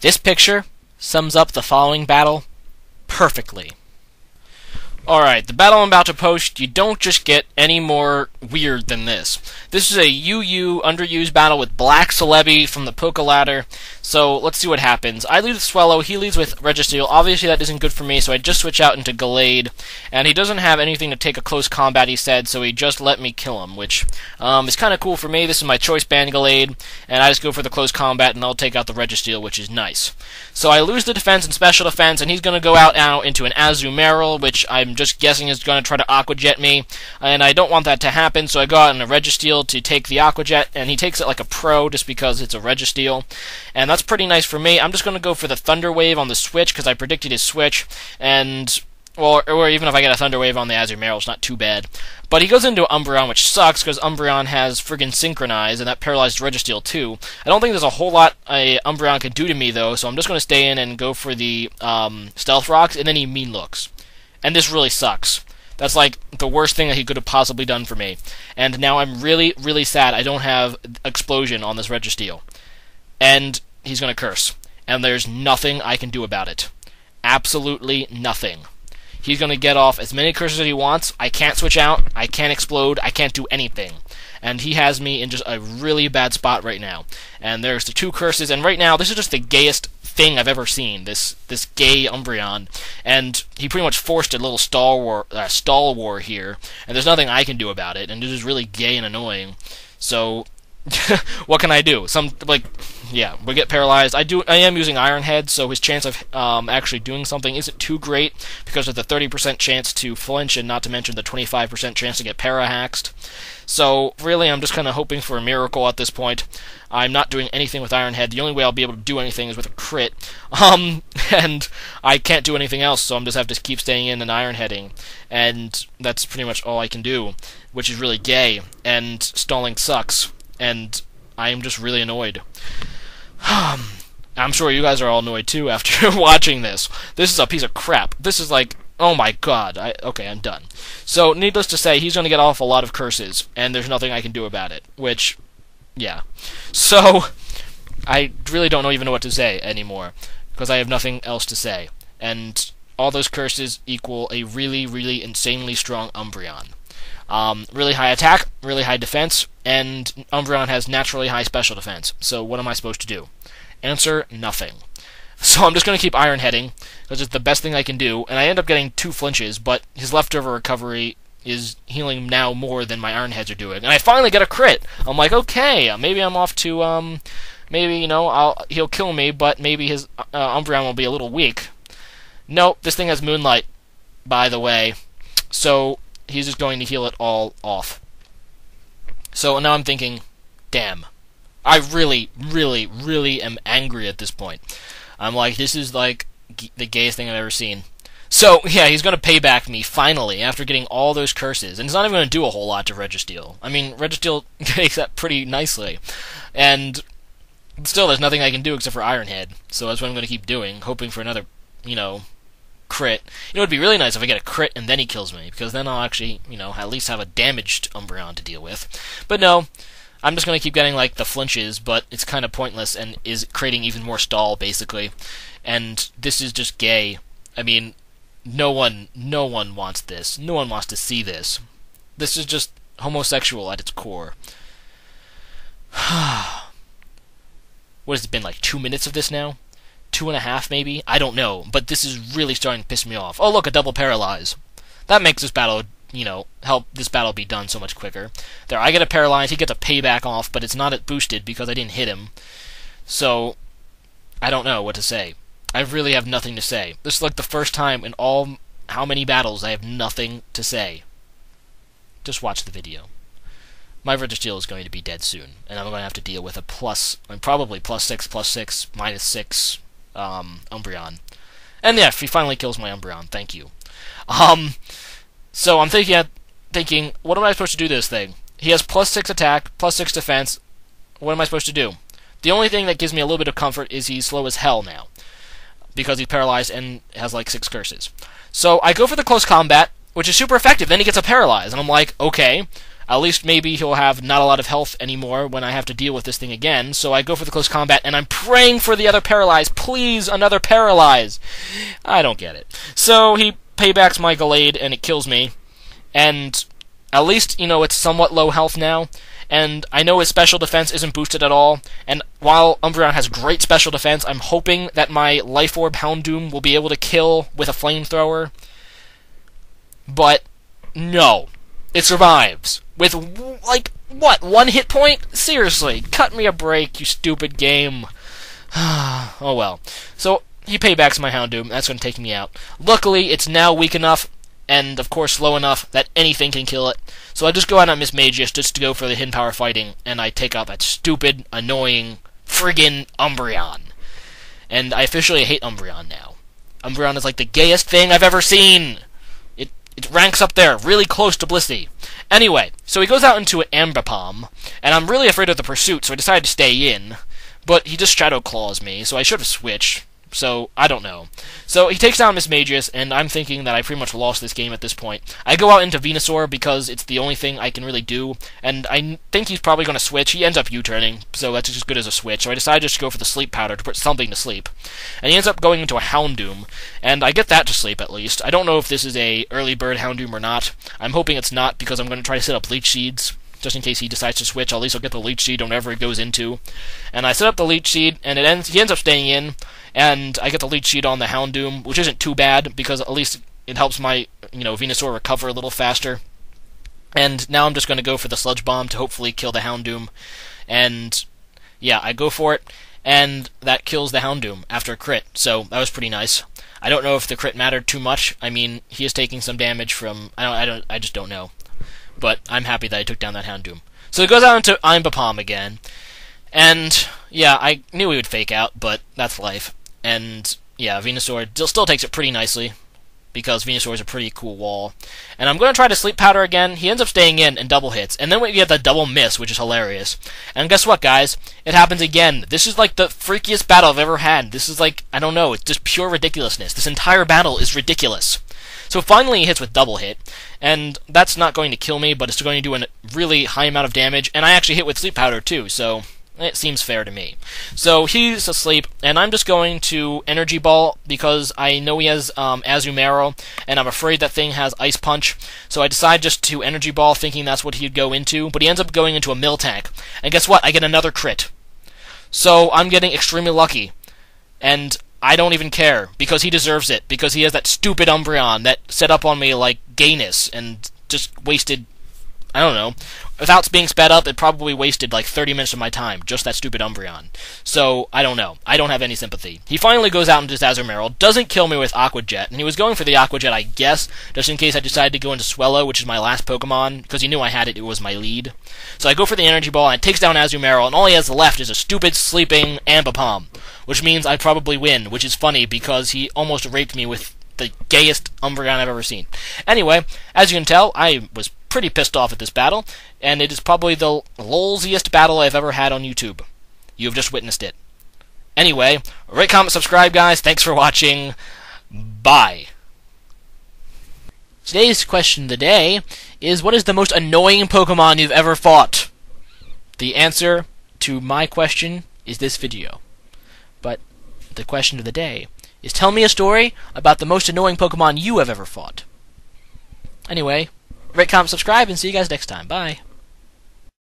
This picture sums up the following battle perfectly. Alright, the battle I'm about to post, you don't just get any more weird than this. This is a UU underused battle with Black Celebi from the Poke Ladder. So, let's see what happens. I lead with Swellow, he leads with Registeel. Obviously that isn't good for me, so I just switch out into Gallade. And he doesn't have anything to take a close combat, he said, so he just let me kill him, which is kind of cool for me. This is my choice band Gallade, and I just go for the close combat, and I'll take out the Registeel, which is nice. So I lose the defense and special defense, and he's going to go out now into an Azumarill, which I'm just guessing is going to try to Aqua Jet me, and I don't want that to happen, so I go out in a Registeel to take the Aqua Jet, and he takes it like a pro just because it's a Registeel, and that's pretty nice for me. I'm just going to go for the Thunder Wave on the switch because I predicted his switch, and or even if I get a Thunder Wave on the Azumarill, it's not too bad. But he goes into Umbreon, which sucks because Umbreon has friggin' Synchronize, and that paralyzed Registeel too. I don't think there's a whole lot Umbreon can do to me though, so I'm just going to stay in and go for the Stealth Rocks, and then he Mean Looks. And this really sucks. That's like the worst thing that he could have possibly done for me. And now I'm really, really sad I don't have Explosion on this Registeel. And he's going to curse. And there's nothing I can do about it. Absolutely nothing. He's going to get off as many curses as he wants. I can't switch out. I can't explode. I can't do anything. And he has me in just a really bad spot right now. And there's the 2 curses. And right now, this is just the gayest thing I've ever seen. This gay Umbreon. And he pretty much forced a little stall war here. And there's nothing I can do about it. And it is really gay and annoying. So what can I do? Yeah, we get paralyzed. I am using Iron Head, so his chance of actually doing something isn't too great because of the 30% chance to flinch, and not to mention the 25% chance to get para-haxed. So really, I'm just kind of hoping for a miracle at this point. I'm not doing anything with Iron Head. The only way I'll be able to do anything is with a crit, and I can't do anything else, so I'm just have to keep staying in and Iron Heading, and that's pretty much all I can do, which is really gay, and stalling sucks. And I am just really annoyed. I'm sure you guys are all annoyed too after watching this. This is a piece of crap. This is like, oh my god. Okay, I'm done. So, needless to say, he's going to get off a lot of curses, and there's nothing I can do about it. Which, yeah. So, I really don't even know what to say anymore, because I have nothing else to say. And all those curses equal a really, really insanely strong Umbreon. Really high attack, really high defense, and Umbreon has naturally high special defense. So what am I supposed to do? Answer, nothing. So I'm just going to keep Iron Heading, because it's the best thing I can do, and I end up getting 2 flinches, but his leftover recovery is healing now more than my Iron Heads are doing. And I finally get a crit! I'm like, okay, maybe I'm off to, maybe, you know, he'll kill me, but maybe his Umbreon will be a little weak. Nope, this thing has Moonlight, by the way. So he's just going to heal it all off. So now I'm thinking, damn. I really, really, really am angry at this point. I'm like, this is like the gayest thing I've ever seen. So, yeah, he's going to pay back me, finally, after getting all those curses. And he's not even going to do a whole lot to Registeel. I mean, Registeel takes that pretty nicely. And still, there's nothing I can do except for Iron Head. So that's what I'm going to keep doing, hoping for another, you know, crit. You know, it'd be really nice if I get a crit and then he kills me, because then I'll actually, you know, at least have a damaged Umbreon to deal with. But no, I'm just going to keep getting, like, the flinches, but it's kind of pointless and is creating even more stall, basically. And this is just gay. I mean, no one wants this. No one wants to see this. This is just homosexual at its core. What has it been, like 2 minutes of this now? 2.5 maybe? I don't know, but this is really starting to piss me off. Oh look, a double paralyze. That makes this battle, you know, help this battle be done so much quicker. There, I get a paralyze, he gets a payback off, but it's not boosted because I didn't hit him. So, I don't know what to say. I really have nothing to say. This is like the first time in all how many battles I have nothing to say. Just watch the video. My Registeel is going to be dead soon, and I'm going to have to deal with a probably +6, +6, -6 Umbreon. And yeah, he finally kills my Umbreon, thank you. So I'm thinking, what am I supposed to do to this thing? He has +6 attack, +6 defense. What am I supposed to do? The only thing that gives me a little bit of comfort is he's slow as hell now, because he's paralyzed and has like 6 curses. So I go for the close combat, which is super effective. Then he gets a paralyze, and I'm like, okay, At least maybe he'll have not a lot of health anymore when I have to deal with this thing again. So I go for the close combat, and I'm praying for the other Paralyze. Please, another Paralyze. I don't get it. So he paybacks my Gallade, and it kills me. And at least, you know, it's somewhat low health now. And I know his special defense isn't boosted at all. And while Umbreon has great special defense, I'm hoping that my Life Orb Houndoom will be able to kill with a flamethrower. But no. It survives. With, like, what, 1 hit point? Seriously, cut me a break, you stupid game. Oh well. So, he paybacks my Houndoom, that's going to take me out. Luckily, it's now weak enough, and of course slow enough, that anything can kill it. So I just go out on Mismagius just to go for the hidden power fighting, and I take out that stupid, annoying, friggin' Umbreon. And I officially hate Umbreon now. Umbreon is like the gayest thing I've ever seen! It ranks up there, really close to Blissey. Anyway, so he goes out into an Ambipom, and I'm really afraid of the pursuit, so I decided to stay in. But he just Shadow Claws me, so I should have switched. So, I don't know. So, he takes down Mismagius, and I'm thinking that I pretty much lost this game at this point. I go out into Venusaur because it's the only thing I can really do, and I think he's probably going to switch. He ends up U-turning, so that's as good as a switch. So I decided just to go for the Sleep Powder to put something to sleep. And he ends up going into a Houndoom, and I get that to sleep at least. I don't know if this is a early bird Houndoom or not. I'm hoping it's not, because I'm going to try to set up Leech Seeds. Just in case he decides to switch, at least I'll get the Leech Seed whenever it goes into. And I set up the Leech Seed, and he ends up staying in, and I get the Leech Seed on the Houndoom, which isn't too bad, because at least it helps my, Venusaur recover a little faster. And now I'm just going to go for the Sludge Bomb to hopefully kill the Houndoom. And, yeah, I go for it, and that kills the Houndoom after a crit, so that was pretty nice. I don't know if the crit mattered too much. I mean, he is taking some damage from... I just don't know. But I'm happy that I took down that Houndoom. So it goes out into Ambipom again. And, yeah, I knew he would fake out, but that's life. And, yeah, Venusaur still takes it pretty nicely, because Venusaur is a pretty cool wall. And I'm going to try to Sleep Powder again. He ends up staying in and double hits. And then we get the double miss, which is hilarious. And guess what, guys? It happens again. This is like the freakiest battle I've ever had. This is like, I don't know, it's just pure ridiculousness. This entire battle is ridiculous. So finally he hits with double hit, and that's not going to kill me, but it's going to do a really high amount of damage, and I actually hit with Sleep Powder too, so it seems fair to me. So he's asleep, and I'm just going to Energy Ball, because I know he has Azumarill, and I'm afraid that thing has Ice Punch, so I decide just to Energy Ball, thinking that's what he'd go into, but he ends up going into a Miltank, and guess what? I get another crit. So I'm getting extremely lucky, and I don't even care, because he deserves it, because he has that stupid Umbreon that set up on me like gayness, and just wasted, I don't know, without being sped up, it probably wasted like 30 minutes of my time, just that stupid Umbreon. So, I don't know, I don't have any sympathy. He finally goes out into his Azumarill, doesn't kill me with Aqua Jet, and he was going for the Aqua Jet, I guess, just in case I decided to go into Swellow, which is my last Pokemon, because he knew I had it, it was my lead. So I go for the Energy Ball, and it takes down Azumarill, and all he has left is a stupid, sleeping Ambipom, which means I probably win, which is funny, because he almost raped me with the gayest Umbreon I've ever seen. Anyway, as you can tell, I was pretty pissed off at this battle, and it is probably the lolsiest battle I've ever had on YouTube. You have just witnessed it. Anyway, rate, comment, subscribe, guys. Thanks for watching. Bye. Today's question of the day is, what is the most annoying Pokemon you've ever fought? The answer to my question is this video. But the question of the day is, tell me a story about the most annoying Pokemon you have ever fought. Anyway, rate, comment, subscribe, and see you guys next time. Bye.